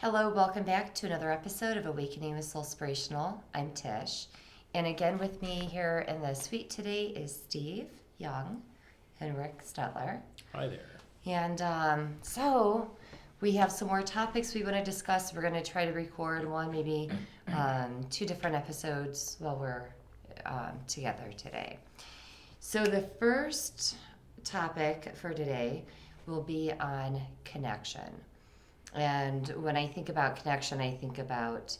Hello, welcome back to another episode of Awakening with Soulspirational. I'm Tish, and again with me here in the suite today is Steve Young and Rick Stetler. Hi there. And we have some more topics we want to discuss. We're going to try to record one, maybe two different episodes while we're together today. So the first topic for today will be on connection. And when I think about connection, I think about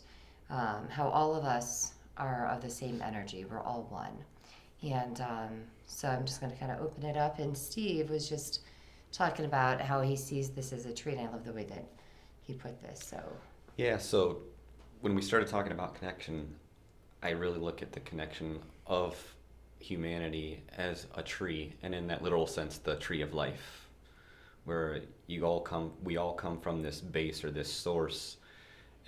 how all of us are of the same energy. We're all one. And so I'm just going to kind of open it up. And Steve was just talking about how he sees this as a tree, and I love the way that he put this. So when we started talking about connection, I really look at the connection of humanity as a tree, and in that literal sense, the tree of life, where we all come from this base or this source,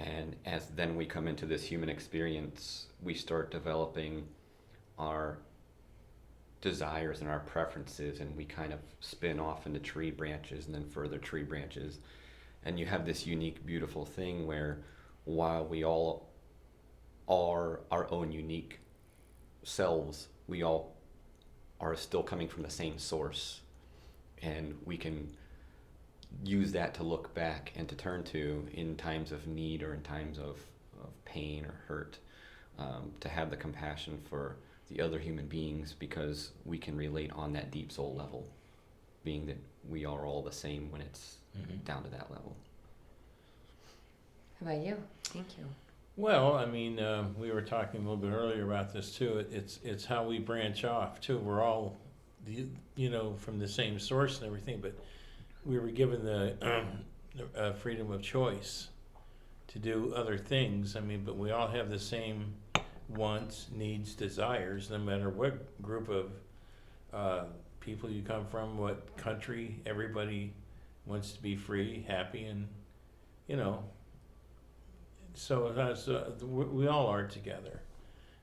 and as then we come into this human experience, we start developing our desires and our preferences, and we kind of spin off into tree branches and then further tree branches, and you have this unique, beautiful thing where while we all are our own unique selves, we all are still coming from the same source, and we can use that to look back and to turn to in times of need or in times of pain or hurt, to have the compassion for the other human beings, because we can relate on that deep soul level, being that we are all the same when it's down to that level. How about you? Thank you. Well, I mean, we were talking a little bit earlier about this too. It's how we branch off too. We're all, from the same source and everything, but we were given the freedom of choice to do other things. I mean, but we all have the same wants, needs, desires, no matter what group of people you come from, what country. Everybody wants to be free, happy, and so we all are together.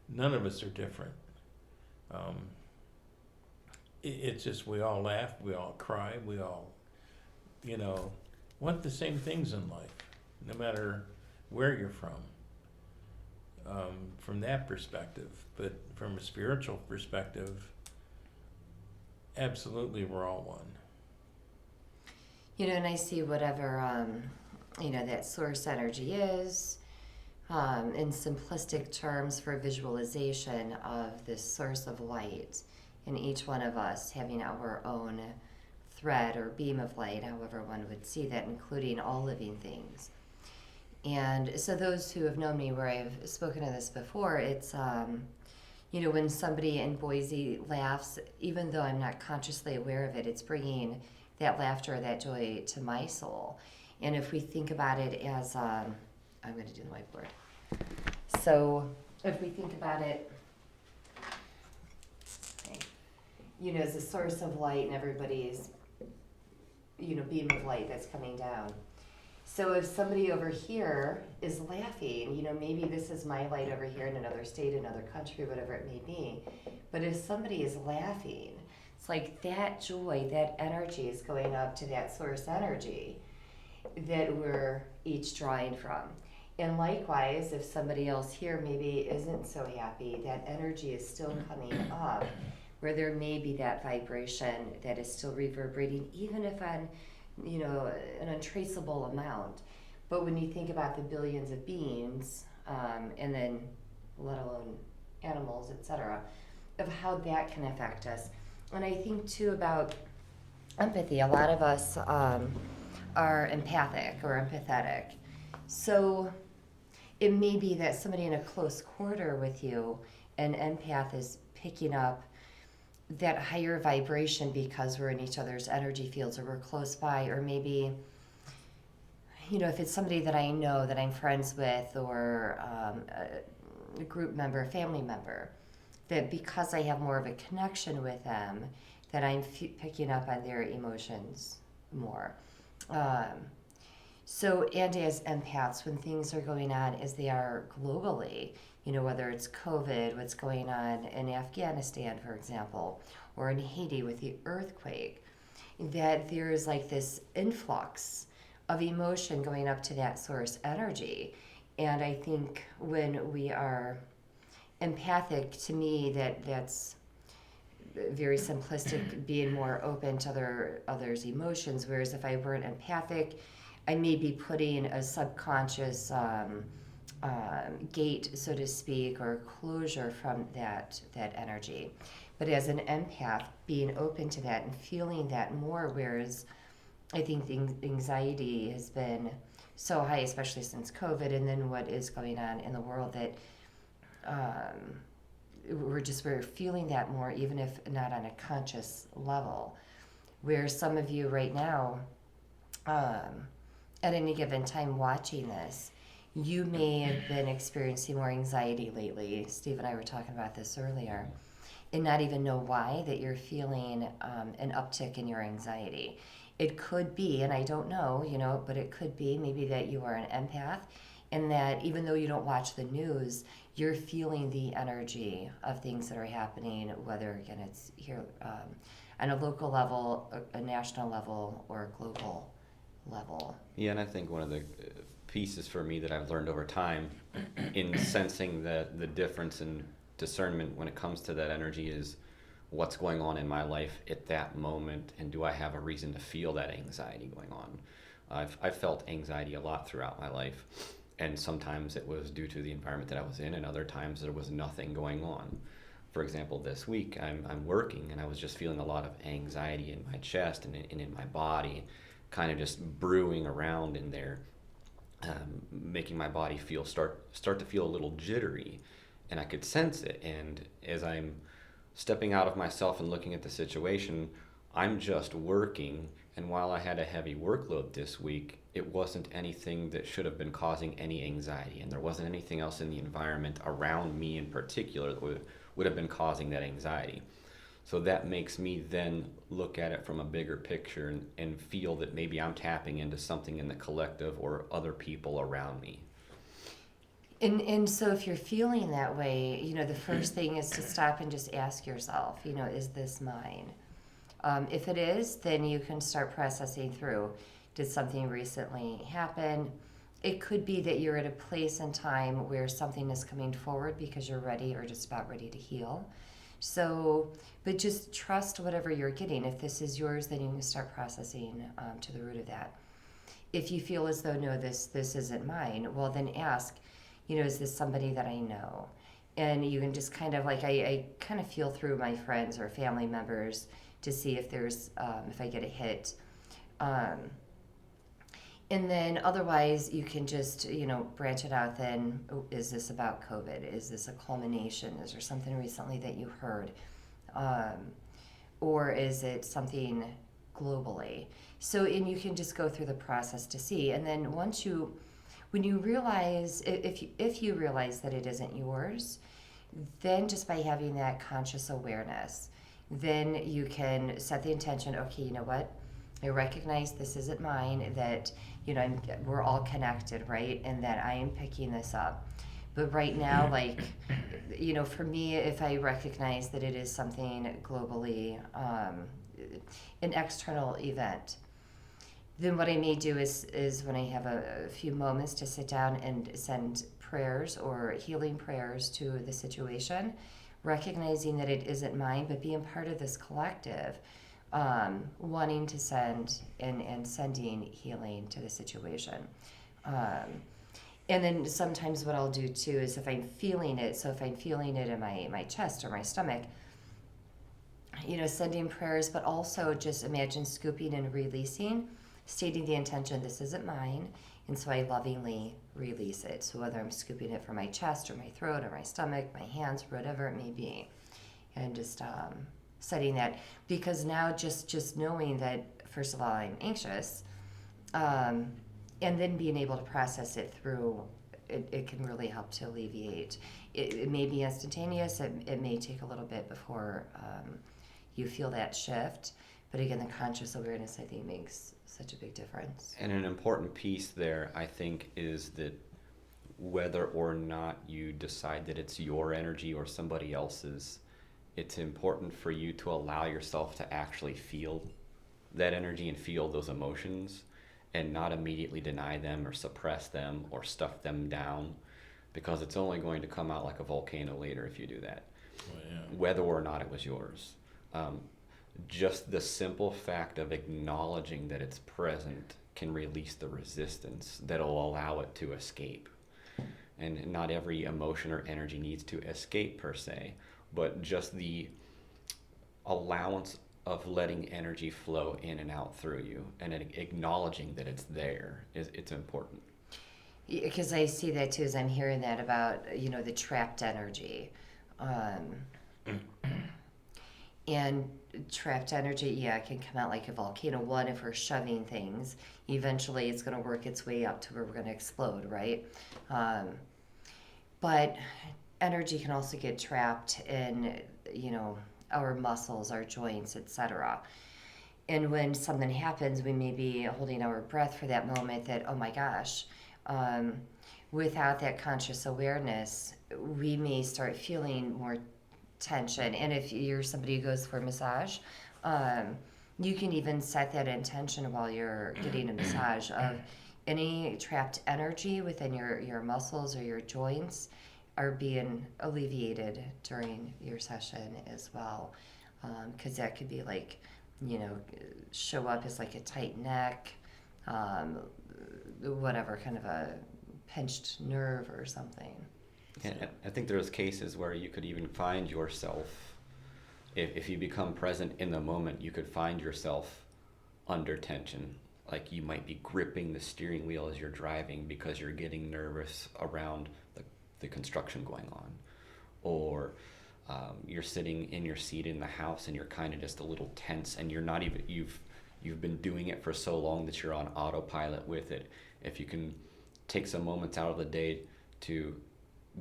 None of us are different. It's just we all laugh, we all cry, we all want the same things in life, no matter where you're from that perspective. But from a spiritual perspective, absolutely we're all one. And I see whatever, that source energy is, in simplistic terms for visualization of this source of light, in each one of us having our own thread or beam of light, however one would see that, including all living things. And so those who have known me, where I've spoken of this before, it's, when somebody in Boise laughs, even though I'm not consciously aware of it, it's bringing that laughter, that joy to my soul. And if we think about it as, I'm going to do the whiteboard. So if we think about it, as a source of light and everybody's, beam of light that's coming down. So if somebody over here is laughing, maybe this is my light over here in another state, another country, whatever it may be. But if somebody is laughing, it's like that joy, that energy is going up to that source energy that we're each drawing from. And likewise, if somebody else here maybe isn't so happy, that energy is still coming up, where there may be that vibration that is still reverberating, even if on, an untraceable amount. But when you think about the billions of beings, and then let alone animals, etc., of how that can affect us. And I think too about empathy. A lot of us are empathic or empathetic. So it may be that somebody in a close quarter with you, an empath, is picking up that higher vibration because we're in each other's energy fields or we're close by, or maybe, if it's somebody that I know, that I'm friends with, or a group member, a family member, that because I have more of a connection with them, that I'm picking up on their emotions more. And as empaths, when things are going on as they are globally, whether it's COVID, what's going on in Afghanistan, for example, or in Haiti with the earthquake, that there's like this influx of emotion going up to that source energy. And I think when we are empathic, to me, that's very simplistic, being more open to others' emotions. Whereas if I weren't empathic, I may be putting a subconscious gate, so to speak, or closure from that energy. But as an empath, being open to that and feeling that more, whereas I think the anxiety has been so high, especially since COVID, and then what is going on in the world, that we're feeling that more, even if not on a conscious level. Where some of you right now, at any given time watching this, you may have been experiencing more anxiety lately. Steve and I were talking about this earlier, and not even know why that you're feeling an uptick in your anxiety. It could be, and I don't know, but it could be maybe that you are an empath, and that even though you don't watch the news, you're feeling the energy of things that are happening, whether, again, it's here on a local level, a national level, or a global level. Yeah, and I think one of the pieces for me that I've learned over time in sensing the difference in discernment when it comes to that energy is what's going on in my life at that moment, and do I have a reason to feel that anxiety going on? I've felt anxiety a lot throughout my life, and sometimes it was due to the environment that I was in, and other times there was nothing going on. For example, this week I'm working, and I was just feeling a lot of anxiety in my chest and in my body, kind of just brewing around in there, making my body start to feel a little jittery, and I could sense it. And as I'm stepping out of myself and looking at the situation, I'm just working, and while I had a heavy workload this week, it wasn't anything that should have been causing any anxiety, and there wasn't anything else in the environment around me in particular that would have been causing that anxiety. So that makes me then look at it from a bigger picture and feel that maybe I'm tapping into something in the collective or other people around me. And so if you're feeling that way, the first thing is to stop and just ask yourself, is this mine? If it is, then you can start processing through. Did something recently happen? It could be that you're at a place in time where something is coming forward because you're ready or just about ready to heal. So, but just trust whatever you're getting. If this is yours, then you can start processing to the root of that. If you feel as though, no, this isn't mine, well, then ask, is this somebody that I know? And you can just kind of I kind of feel through my friends or family members to see if there's, if I get a hit. And then otherwise you can just, branch it out then. Is this about COVID? Is this a culmination? Is there something recently that you heard? Or is it something globally? So, and you can just go through the process to see. And then when you realize, if you realize that it isn't yours, then just by having that conscious awareness, then you can set the intention, okay, you know what? I recognize this isn't mine, that, we're all connected, right? And that I am picking this up. But right now, for me, if I recognize that it is something globally, an external event, then what I may do is when I have a few moments to sit down and send prayers or healing prayers to the situation, recognizing that it isn't mine, but being part of this collective, wanting to send and sending healing to the situation. And then sometimes what I'll do too is if I'm feeling it, so if I'm feeling it in my chest or my stomach, sending prayers, but also just imagine scooping and releasing, stating the intention, this isn't mine, and so I lovingly release it. So whether I'm scooping it from my chest or my throat or my stomach, my hands, whatever it may be, and just setting that, because now just knowing that, first of all, I'm anxious, and then being able to process it through, it can really help to alleviate. It may be instantaneous, it may take a little bit before you feel that shift, but again, the conscious awareness, I think, makes such a big difference. And an important piece there, I think, is that whether or not you decide that it's your energy or somebody else's, it's important for you to allow yourself to actually feel that energy and feel those emotions, and not immediately deny them or suppress them or stuff them down, because it's only going to come out like a volcano later if you do that, Well, yeah. whether or not it was yours. Just the simple fact of acknowledging that it's present can release the resistance that'll allow it to escape. And not every emotion or energy needs to escape per se, but just the allowance of letting energy flow in and out through you and acknowledging that it's there it's important. Because I see that too, as I'm hearing that about, you know, the trapped energy. And trapped energy, yeah, it can come out like a volcano. One, if we're shoving things, eventually it's going to work its way up to where we're going to explode, right? But energy can also get trapped in, you know, our muscles, our joints, etc. And when something happens, we may be holding our breath for that moment that, oh my gosh, without that conscious awareness, we may start feeling more tension. And if you're somebody who goes for a massage, you can even set that intention while you're getting a massage of any trapped energy within your muscles or your joints are being alleviated during your session as well. Because that could be like, you know, show up as like a tight neck, whatever, kind of a pinched nerve or something. And I think there's cases where you could even find yourself, if you become present in the moment, you could find yourself under tension. Like you might be gripping the steering wheel as you're driving because you're getting nervous around the construction going on. Or you're sitting in your seat in the house and you're kind of just a little tense and you're not even, you've been doing it for so long that you're on autopilot with it. If you can take some moments out of the day to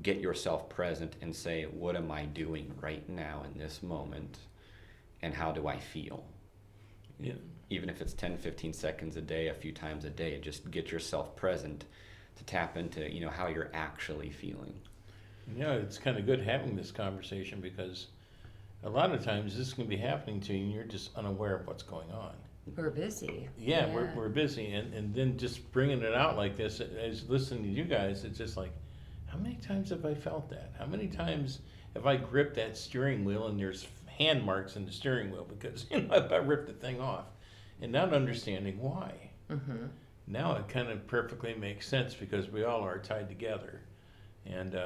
get yourself present and say, what am I doing right now in this moment, and how do I feel? Yeah. Even if it's 10, 15 seconds a day, a few times a day, just get yourself present to tap into, you know, how you're actually feeling. Yeah, it's kind of good having this conversation because a lot of times this can be happening to you and you're just unaware of what's going on. We're busy. Yeah, we're busy, and then just bringing it out like this, as listening to you guys, it's just like, how many times have I felt that? How many times have I gripped that steering wheel and there's hand marks in the steering wheel because, you know, I ripped the thing off, and not understanding why. Mm-hmm. Now it kind of perfectly makes sense because we all are tied together, and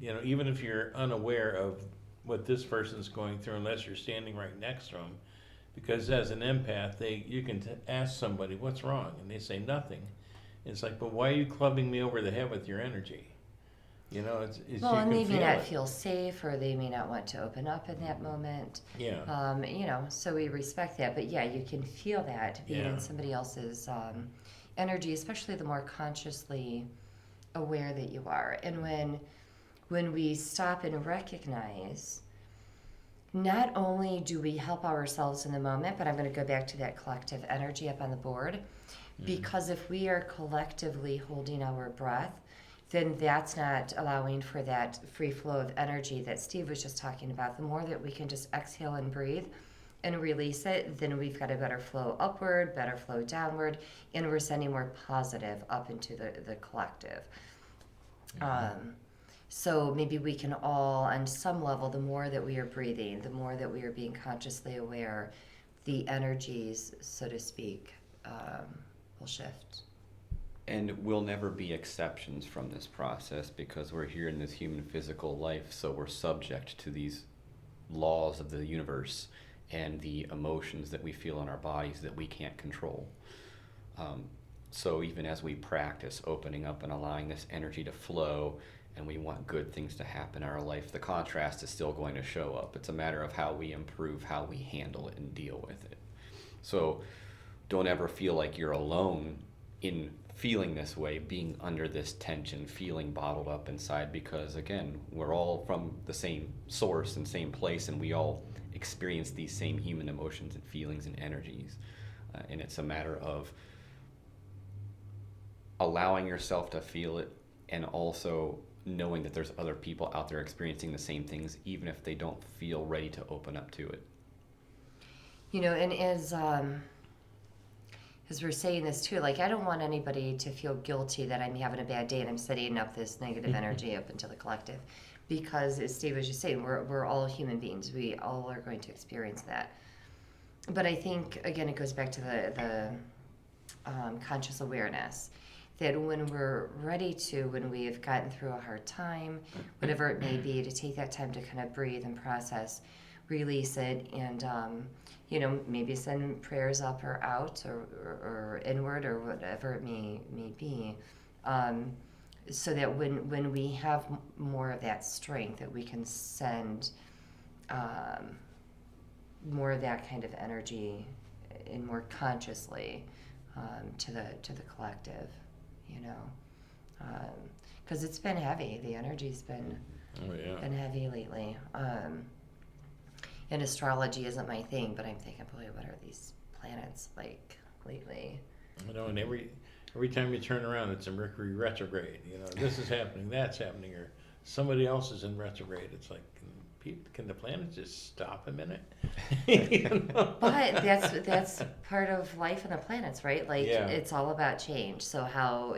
you know, even if you're unaware of what this person's going through, unless you're standing right next to them, because as an empath, you can ask somebody what's wrong, and they say nothing. It's like, but why are you clubbing me over the head with your energy? You know, it's Well, you and can they may feel not it. feel safe, or they may not want to open up in that moment. Yeah. You know, so we respect that. But yeah, you can feel that being Yeah. in somebody else's energy, especially the more consciously aware that you are. And when we stop and recognize, not only do we help ourselves in the moment, but I'm going to go back to that collective energy up on the board, because if we are collectively holding our breath, then that's not allowing for that free flow of energy that Steve was just talking about. The more that we can just exhale and breathe and release it, then we've got a better flow upward, better flow downward, and we're sending more positive up into the collective. So maybe we can all, on some level, the more that we are breathing, the more that we are being consciously aware, the energies, so to speak, will shift. And we'll never be exceptions from this process because we're here in this human physical life, so we're subject to these laws of the universe and the emotions that we feel in our bodies that we can't control. So even as we practice opening up and allowing this energy to flow, and we want good things to happen in our life, the contrast is still going to show up. It's a matter of how we improve, how we handle it and deal with it. So don't ever feel like you're alone in feeling this way, being under this tension, feeling bottled up inside, because again, we're all from the same source and same place, and we all experience these same human emotions and feelings and energies. And it's a matter of allowing yourself to feel it, and also knowing that there's other people out there experiencing the same things, even if they don't feel ready to open up to it. You know, and as because we're saying this too, like I don't want anybody to feel guilty that I'm having a bad day and I'm setting up this negative energy up into the collective, because as Steve was just saying, we're all human beings. We all are going to experience that. But I think again, it goes back to the conscious awareness that when we're ready to, when we have gotten through a hard time, whatever it may be, to take that time to kind of breathe and process, release it, and maybe send prayers up or out or inward or whatever it may be, so that when we have more of that strength, that we can send more of that kind of energy and more consciously to the collective, because it's been heavy. The energy's been heavy lately. And astrology isn't my thing, but I'm thinking, boy, what are these planets like lately? And every time you turn around, it's a Mercury retrograde. This is happening, that's happening, or somebody else is in retrograde. It's like, can the planets just stop a minute? But that's part of life on the planets, right? Like, it's all about change. So how,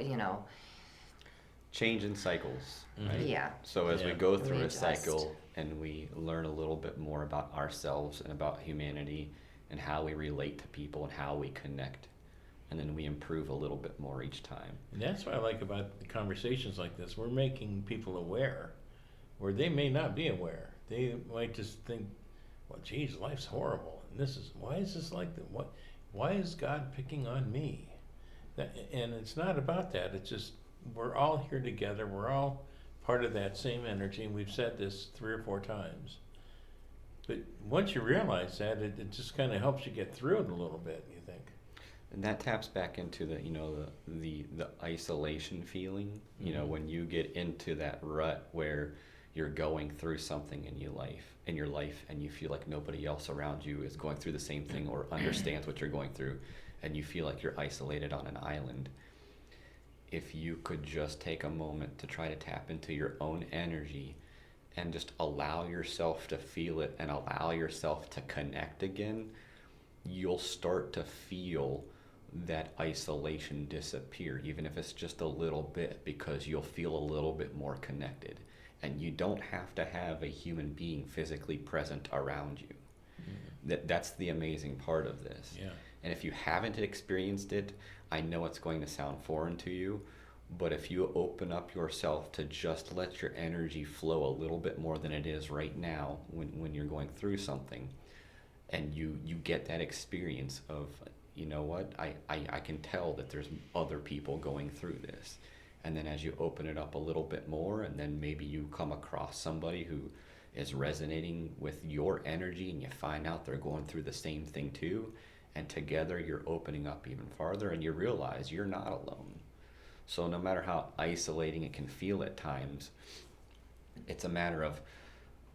change in cycles, right? Yeah. So as we go through a adjust. cycle and we learn a little bit more about ourselves and about humanity and how we relate to people and how we connect, and then we improve a little bit more each time. And that's what I like about the conversations like this. We're making people aware, where they may not be aware. They might just think, well, geez, life's horrible. And why is this like that? Why is God picking on me? And it's not about that. It's just, we're all here together. We're all part of that same energy. And we've said this 3 or 4 times. But once you realize that, it just kind of helps you get through it a little bit, you think. And that taps back into the isolation feeling. When you get into that rut where you're going through something in your life and you feel like nobody else around you is going through the same thing or understands what you're going through, and you feel like you're isolated on an island. If you could just take a moment to try to tap into your own energy and just allow yourself to feel it and allow yourself to connect again, you'll start to feel that isolation disappear, even if it's just a little bit, because you'll feel a little bit more connected. And you don't have to have a human being physically present around you. That's the amazing part of this. Yeah. And if you haven't experienced it, I know it's going to sound foreign to you, but if you open up yourself to just let your energy flow a little bit more than it is right now when you're going through something, and you get that experience of, you know what, I can tell that there's other people going through this. And then as you open it up a little bit more, and then maybe you come across somebody who is resonating with your energy and you find out they're going through the same thing too, and together you're opening up even farther and you realize you're not alone. So no matter how isolating it can feel at times, it's a matter of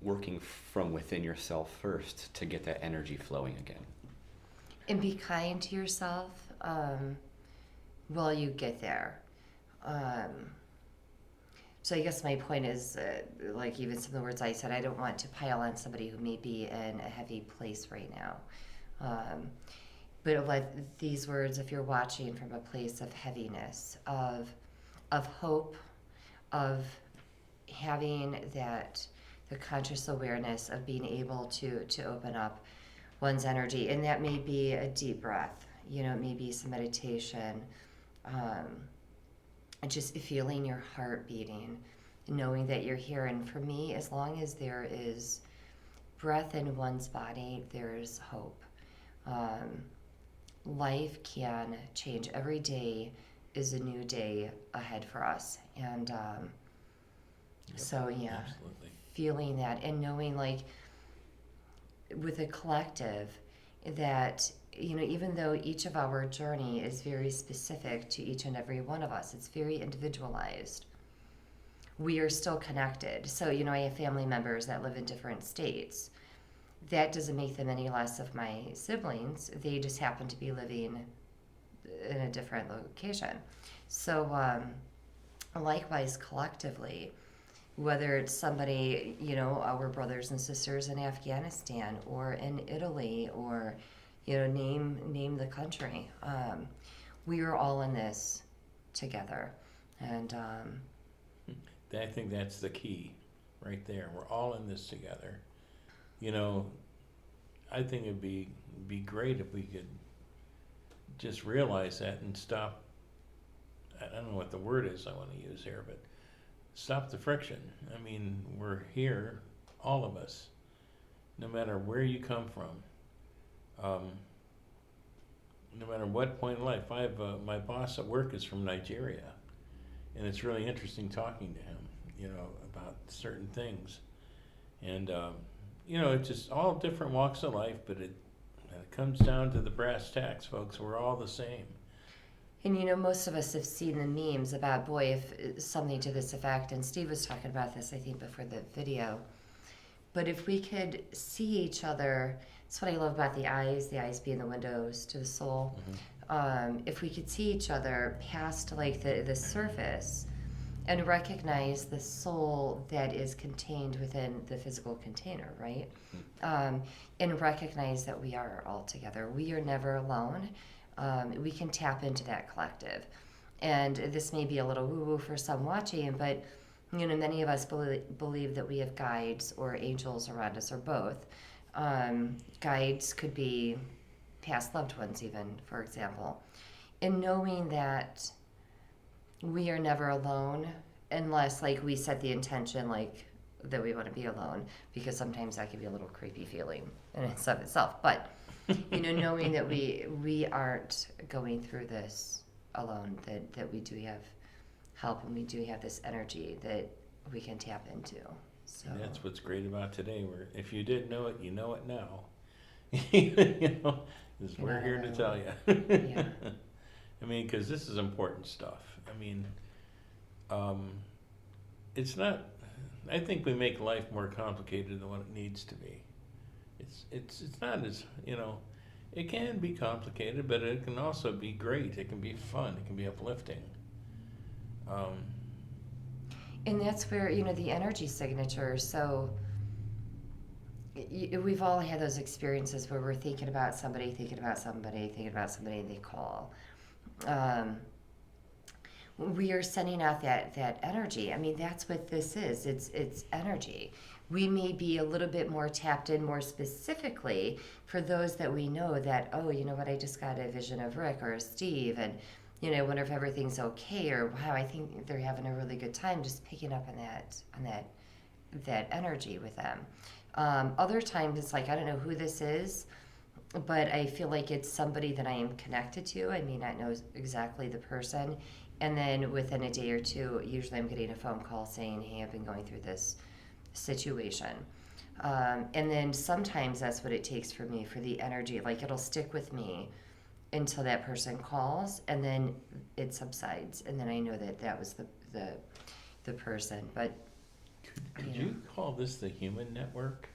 working from within yourself first to get that energy flowing again. And be kind to yourself while you get there. So I guess my point is, like even some of the words I said, I don't want to pile on somebody who may be in a heavy place right now. But let these words, if you're watching from a place of heaviness, of hope, of having the conscious awareness of being able to open up one's energy, and that may be a deep breath, it may be some meditation, and just feeling your heart beating, knowing that you're here. And for me, as long as there is breath in one's body, there's hope. Life can change. Every day is a new day ahead for us. And Absolutely. feeling that and knowing, like, with a collective, that even though each of our journey is very specific to each and every one of us, it's very individualized, we are still connected. So I have family members that live in different states. That doesn't make them any less of my siblings. They just happen to be living in a different location. So likewise, collectively, whether it's somebody, our brothers and sisters in Afghanistan or in Italy or name the country. We are all in this together, and I think that's the key right there. We're all in this together. I think it'd be great if we could just realize that and stop. I don't know what the word is I want to use here, but stop the friction. I mean, we're here, all of us, no matter where you come from, no matter what point in life. I have my boss at work is from Nigeria, and it's really interesting talking to him, about certain things, and it's just all different walks of life, but it comes down to the brass tacks, folks. We're all the same. And most of us have seen the memes about, boy, if something to this effect, and Steve was talking about this, I think, before the video. But if we could see each other, that's what I love about the eyes being the windows to the soul. If we could see each other past like the surface and recognize the soul that is contained within the physical container, right? And recognize that we are all together. We are never alone. We can tap into that collective. And this may be a little woo-woo for some watching, but many of us believe that we have guides or angels around us, or both. Guides could be past loved ones even, for example. And knowing that we are never alone unless like we set the intention like that we want to be alone, because sometimes that can be a little creepy feeling in and of itself. But knowing that we aren't going through this alone, that we do have help, and we do have this energy that we can tap into. So And that's what's great about today. Where if you didn't know it, you know it now. 'Cause we're Yeah. here to tell you. Yeah. I mean, because this is important stuff. I mean, it's not. I think we make life more complicated than what it needs to be. It's not as It can be complicated, but it can also be great. It can be fun. It can be uplifting. And that's where the energy signature. So we've all had those experiences where we're thinking about somebody, and they call. We are sending out that energy. I mean, that's what this is. It's energy. We may be a little bit more tapped in more specifically for those that we know that, oh, you know what, I just got a vision of Rick or Steve, and I wonder if everything's okay, or wow, I think they're having a really good time, just picking up on that energy with them. Other times it's like, I don't know who this is, but I feel like it's somebody that I am connected to. I may not know exactly the person. And then within a day or two, usually I'm getting a phone call saying, hey, I've been going through this situation. And then sometimes that's what it takes for me, for the energy. Like it'll stick with me until that person calls, and then it subsides. And then I know that was the person. But Could you call this the human network?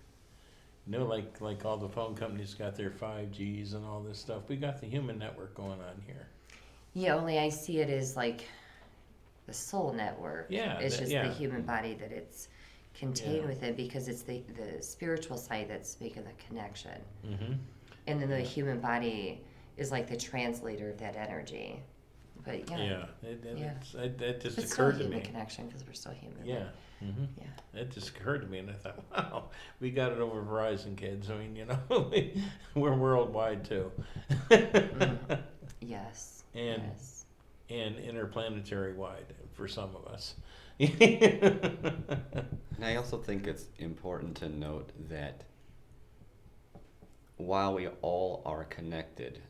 Like all the phone companies got their 5Gs and all this stuff. We got the human network going on here. yeah, only I see it as like the soul network. Yeah, It's just yeah. the human body that it's contained Yeah. within, because it's the spiritual side that's making the connection. Mm-hmm. And then the human body is like the translator of that energy. But Yeah, Yeah. that just it's still a occurred to human me. connection because we're still human. Yeah. Mm-hmm. Yeah. That just occurred to me, and I thought, wow, we got it over Verizon, kids. I mean, we're worldwide too. Mhm. Yes. And yes. and interplanetary wide for some of us. And I also think it's important to note that while we all are connected,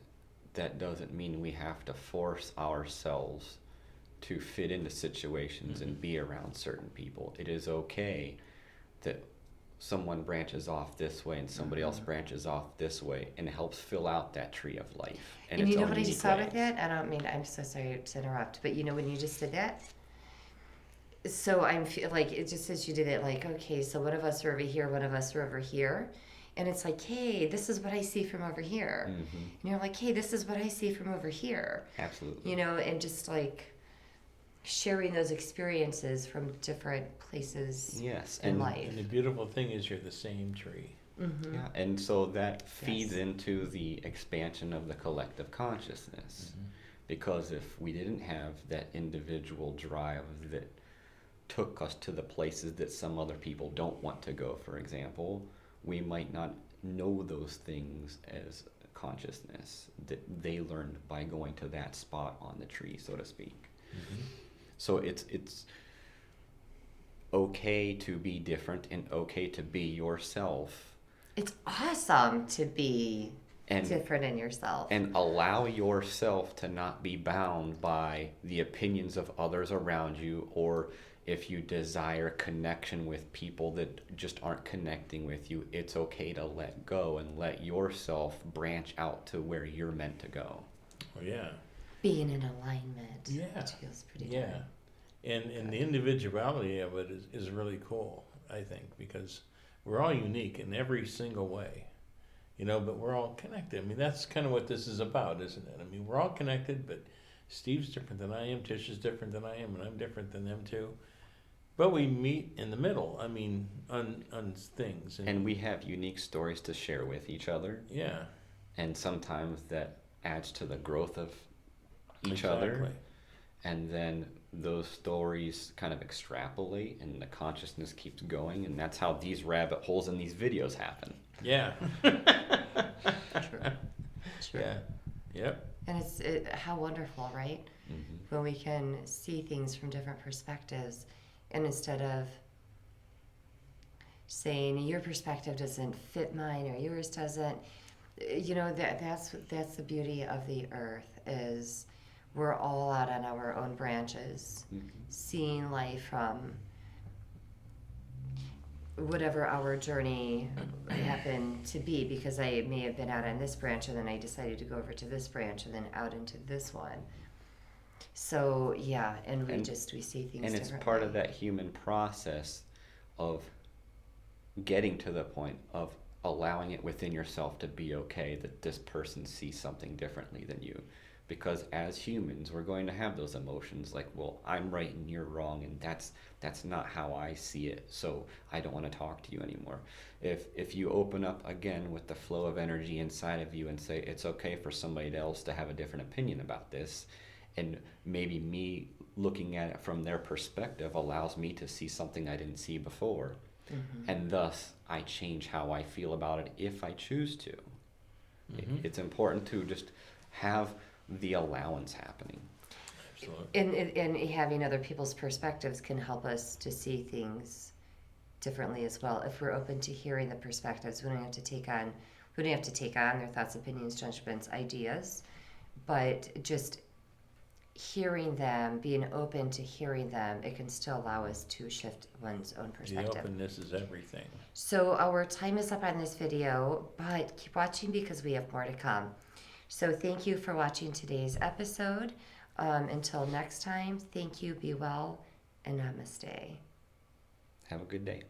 that doesn't mean we have to force ourselves to fit into situations and be around certain people. It is okay that someone branches off this way and somebody else branches off this way, and it helps fill out that tree of life. And its you know own what I unique just saw ways. with that? I don't mean, I'm so sorry to interrupt, but when you just did that? So I'm like, it just says you did it like, okay, so one of us are over here, one of us are over here. And it's like, hey, this is what I see from over here. Mm-hmm. And you're like, hey, this is what I see from over here. Absolutely. And just like sharing those experiences from different places Yes. in And life. And the beautiful thing is, you're the same tree. Mm-hmm. Yeah, and so that feeds Yes. into the expansion of the collective consciousness. Because if we didn't have that individual drive that took us to the places that some other people don't want to go, for example, we might not know those things as consciousness that they learned by going to that spot on the tree, so to speak. So it's okay to be different and okay to be yourself It's awesome to be and different in yourself. and allow yourself to not be bound by the opinions of others around you, or if you desire connection with people that just aren't connecting with you, it's okay to let go and let yourself branch out to where you're meant to go. Oh, yeah. Being in alignment, Yeah. which feels pretty Yeah. good. And the individuality of it is really cool, I think, because we're all unique in every single way, you know, but we're all connected. I mean, that's kind of what this is about, isn't it? I mean, we're all connected, but Steve's different than I am, Tish is different than I am, and I'm different than them too. But we meet in the middle, I mean, on things. And we have unique stories to share with each other, yeah, and sometimes that adds to the growth of each other. exactly. And then those stories kind of extrapolate and the consciousness keeps going, and that's how these rabbit holes in these videos happen. Yeah. True. True. Yeah. Yep. And how wonderful, right? When we can see things from different perspectives, and instead of saying your perspective doesn't fit mine or yours doesn't, you know, that's the beauty of the earth, is we're all out on our own branches, seeing life from whatever our journey happened to be, because I may have been out on this branch and then I decided to go over to this branch and then out into this one. So yeah, and we see things And it's differently. part of that human process of getting to the point of allowing it within yourself to be okay that this person sees something differently than you. Because as humans, we're going to have those emotions like, well, I'm right and you're wrong, and that's not how I see it, so I don't want to talk to you anymore. If you open up again with the flow of energy inside of you and say it's okay for somebody else to have a different opinion about this, and maybe me looking at it from their perspective allows me to see something I didn't see before, and thus I change how I feel about it if I choose to. It's important to just have the allowance happening. Absolutely. And having other people's perspectives can help us to see things differently as well. If we're open to hearing the perspectives, we don't have to take on their thoughts, opinions, judgments, ideas, but just hearing them, being open to hearing them, it can still allow us to shift one's own The perspective. openness is everything. So our time is up on this video, but keep watching because we have more to come. So thank you for watching today's episode. Until next time, thank you, be well, and namaste. Have a good day.